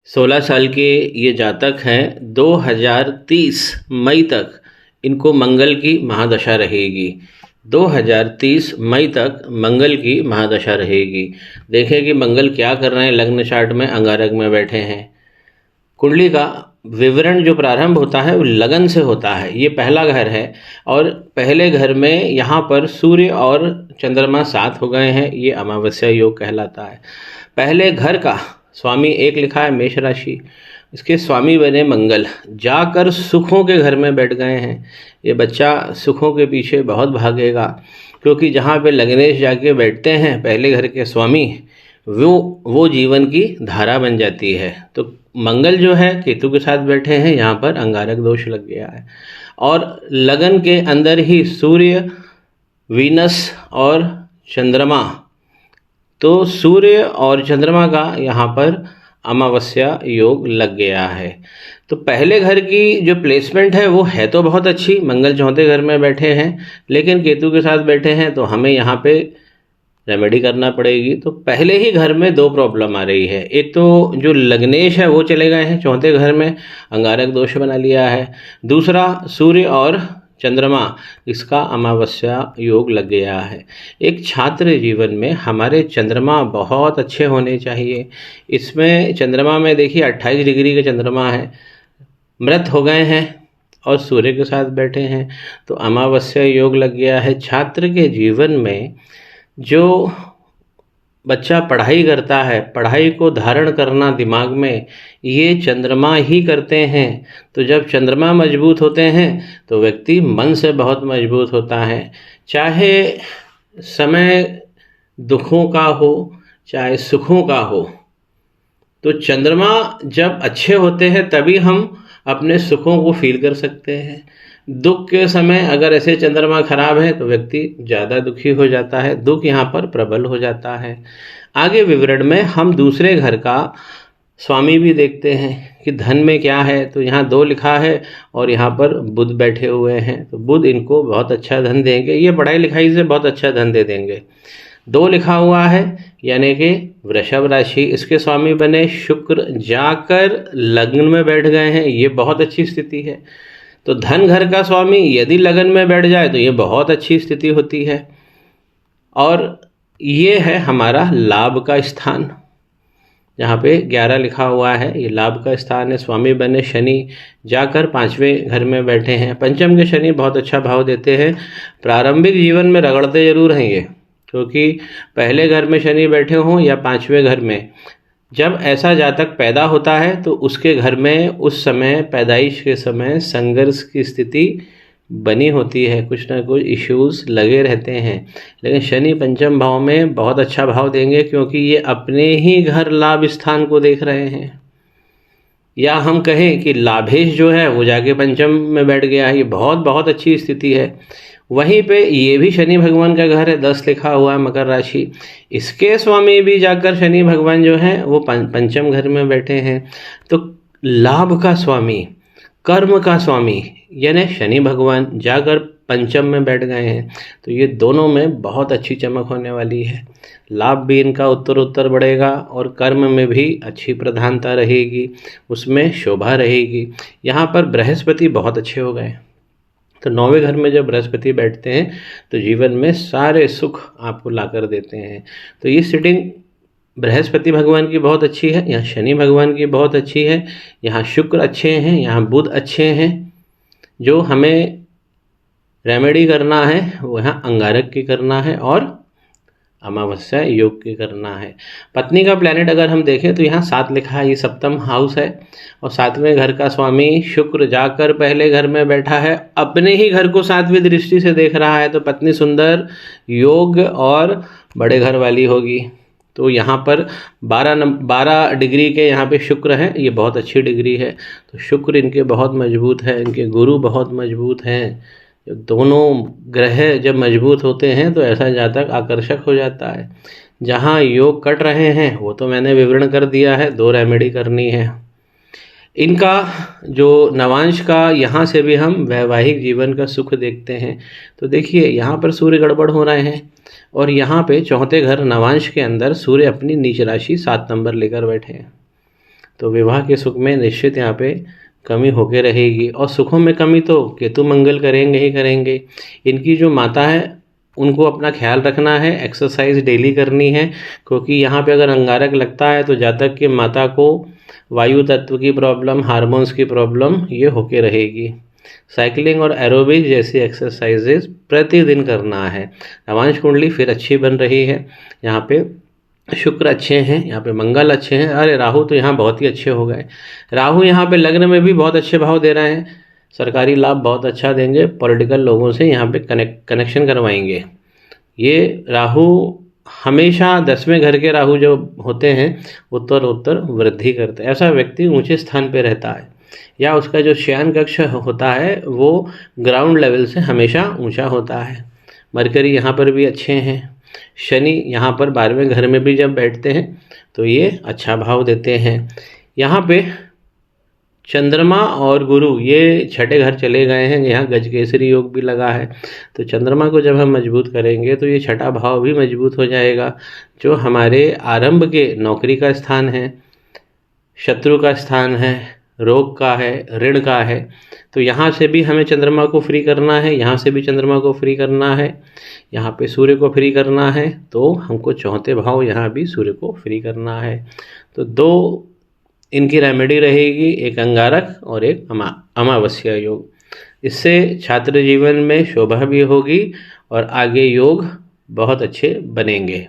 16 साल के ये जातक हैं। 2030 मई तक इनको मंगल की महादशा रहेगी। 2030 मई तक मंगल की महादशा रहेगी। देखें कि मंगल क्या कर रहे हैं। लग्न चार्ट में अंगारक में बैठे हैं। कुंडली का विवरण जो प्रारंभ होता है वो लगन से होता है। ये पहला घर है और पहले घर में यहाँ पर सूर्य और चंद्रमा साथ हो गए हैं। ये अमावस्या योग कहलाता है। पहले घर का स्वामी एक लिखा है मेष राशि, इसके स्वामी बने मंगल, जाकर सुखों के घर में बैठ गए हैं। ये बच्चा सुखों के पीछे बहुत भागेगा, क्योंकि जहाँ पे लग्नेश जाके बैठते हैं पहले घर के स्वामी, वो जीवन की धारा बन जाती है। तो मंगल जो है केतु के साथ बैठे हैं, यहाँ पर अंगारक दोष लग गया है। और लगन के अंदर ही सूर्य, वीनस और चंद्रमा, तो सूर्य और चंद्रमा का यहाँ पर अमावस्या योग लग गया है। तो पहले घर की जो प्लेसमेंट है वो है तो बहुत अच्छी। मंगल चौथे घर में बैठे हैं, लेकिन केतु के साथ बैठे हैं, तो हमें यहाँ पे रेमेडी करना पड़ेगी। तो पहले ही घर में दो प्रॉब्लम आ रही है। एक तो जो लग्नेश है वो चले गए हैं चौथे घर में, अंगारक दोष बना लिया है। दूसरा सूर्य और चंद्रमा, इसका अमावस्या योग लग गया है। एक छात्र जीवन में हमारे चंद्रमा बहुत अच्छे होने चाहिए। इसमें चंद्रमा में देखिए 28 डिग्री के चंद्रमा है, मृत हो गए हैं और सूर्य के साथ बैठे हैं, तो अमावस्या योग लग गया है। छात्र के जीवन में जो बच्चा पढ़ाई करता है, पढ़ाई को धारण करना दिमाग में, ये चंद्रमा ही करते हैं। तो जब चंद्रमा मजबूत होते हैं तो व्यक्ति मन से बहुत मजबूत होता है। चाहे समय दुखों का हो चाहे सुखों का हो, तो चंद्रमा जब अच्छे होते हैं तभी हम अपने सुखों को फील कर सकते हैं। दुख के समय अगर ऐसे चंद्रमा खराब है तो व्यक्ति ज़्यादा दुखी हो जाता है, दुख यहाँ पर प्रबल हो जाता है। आगे विवरण में हम दूसरे घर का स्वामी भी देखते हैं कि धन में क्या है। तो यहाँ 2 लिखा है और यहाँ पर बुध बैठे हुए हैं, तो बुध इनको बहुत अच्छा धन देंगे। ये पढ़ाई लिखाई से बहुत अच्छा धन दे देंगे। 2 लिखा हुआ है यानी कि वृषभ राशि, इसके स्वामी बने शुक्र, जाकर लग्न में बैठ गए हैं। ये बहुत अच्छी स्थिति है। तो धन घर का स्वामी यदि लगन में बैठ जाए तो ये बहुत अच्छी स्थिति होती है। और ये है हमारा लाभ का स्थान, जहाँ पे 11 लिखा हुआ है, ये लाभ का स्थान है। स्वामी बने शनि, जाकर 5वें घर में बैठे हैं। पंचम के शनि बहुत अच्छा भाव देते हैं। प्रारंभिक जीवन में रगड़ते जरूर हैं ये, क्योंकि पहले घर में शनि बैठे हों या 5वें घर में, जब ऐसा जातक पैदा होता है तो उसके घर में उस समय पैदाइश के समय संघर्ष की स्थिति बनी होती है, कुछ ना कुछ इश्यूज लगे रहते हैं। लेकिन शनि पंचम भाव में बहुत अच्छा भाव देंगे, क्योंकि ये अपने ही घर लाभ स्थान को देख रहे हैं। या हम कहें कि लाभेश जो है वो जाके पंचम में बैठ गया है, ये बहुत बहुत अच्छी स्थिति है। वहीं पे ये भी शनि भगवान का घर है, 10 लिखा हुआ है मकर राशि, इसके स्वामी भी जाकर शनि भगवान जो है वो पंचम घर में बैठे हैं। तो लाभ का स्वामी, कर्म का स्वामी यानी शनि भगवान जाकर पंचम में बैठ गए हैं, तो ये दोनों में बहुत अच्छी चमक होने वाली है। लाभ भी इनका उत्तर बढ़ेगा और कर्म में भी अच्छी प्रधानता रहेगी, उसमें शोभा रहेगी। यहाँ पर बृहस्पति बहुत अच्छे हो गए, तो 9वें घर में जब बृहस्पति बैठते हैं तो जीवन में सारे सुख आपको ला कर देते हैं। तो ये सिटिंग बृहस्पति भगवान की बहुत अच्छी है, यहाँ शनि भगवान की बहुत अच्छी है, यहाँ शुक्र अच्छे हैं, यहाँ बुध अच्छे हैं। जो हमें रेमेडी करना है वो यहाँ अंगारक की करना है और अमावस्या योग की करना है। पत्नी का प्लैनेट अगर हम देखें तो यहाँ 7 लिखा है, ये सप्तम हाउस है और 7वें घर का स्वामी शुक्र जाकर पहले घर में बैठा है, अपने ही घर को 7वीं दृष्टि से देख रहा है। तो पत्नी सुंदर, योग और बड़े घर वाली होगी। तो यहाँ पर 12 डिग्री के यहाँ पे शुक्र हैं, ये बहुत अच्छी डिग्री है। तो शुक्र इनके बहुत मजबूत है, इनके गुरु बहुत मजबूत हैं। दोनों ग्रह जब मजबूत होते हैं तो ऐसा जातक आकर्षक हो जाता है। जहाँ योग कट रहे हैं वो तो मैंने विवरण कर दिया है, 2 रेमेडी करनी है। इनका जो नवांश का, यहाँ से भी हम वैवाहिक जीवन का सुख देखते हैं। तो देखिए यहाँ पर सूर्य गड़बड़ हो रहे हैं और यहाँ पे चौथे घर नवांश के अंदर सूर्य अपनी नीच राशि 7 नंबर लेकर बैठे हैं। तो विवाह के सुख में निश्चित यहाँ पे कमी होके रहेगी। और सुखों में कमी तो केतु मंगल करेंगे ही करेंगे। इनकी जो माता है उनको अपना ख्याल रखना है, एक्सरसाइज डेली करनी है, क्योंकि यहाँ पे अगर अंगारक लगता है तो जातक की माता को वायु तत्व की प्रॉब्लम, हार्मोन्स की प्रॉब्लम ये होके रहेगी। साइकिलिंग और एरोबिक जैसी एक्सरसाइजेज प्रतिदिन करना है। नवांश कुंडली फिर अच्छी बन रही है। यहाँ पे शुक्र अच्छे हैं, यहाँ पे मंगल अच्छे हैं, अरे राहु तो यहाँ बहुत ही अच्छे हो गए। राहु यहाँ पे लग्न में भी बहुत अच्छे भाव दे रहे हैं, सरकारी लाभ बहुत अच्छा देंगे, पॉलिटिकल लोगों से यहाँ पे कनेक्शन करवाएंगे। ये राहु हमेशा 10वें घर के राहु जो होते हैं उत्तर वृद्धि करते हैं। ऐसा व्यक्ति ऊंचे स्थान पे रहता है या उसका जो शयन कक्ष होता है वो ग्राउंड लेवल से हमेशा ऊंचा होता है। मरकरी यहाँ पर भी अच्छे हैं। शनि यहाँ पर 12वें घर में भी जब बैठते हैं तो ये अच्छा भाव देते हैं। यहाँ पे चंद्रमा और गुरु ये छठे घर चले गए हैं, यहाँ गजकेसरी योग भी लगा है। तो चंद्रमा को जब हम मजबूत करेंगे तो ये छठा भाव भी मजबूत हो जाएगा, जो हमारे आरंभ के नौकरी का स्थान है, शत्रु का स्थान है, रोग का है, ऋण का है। तो यहाँ से भी हमें चंद्रमा को फ्री करना है, यहाँ से भी चंद्रमा को फ्री करना है, यहाँ पे सूर्य को फ्री करना है, तो हमको चौथे भाव यहाँ भी सूर्य को फ्री करना है। तो दो इनकी रेमेडी रहेगी, एक अंगारक और एक अमावस्या योग। इससे छात्र जीवन में शोभा भी होगी और आगे योग बहुत अच्छे बनेंगे।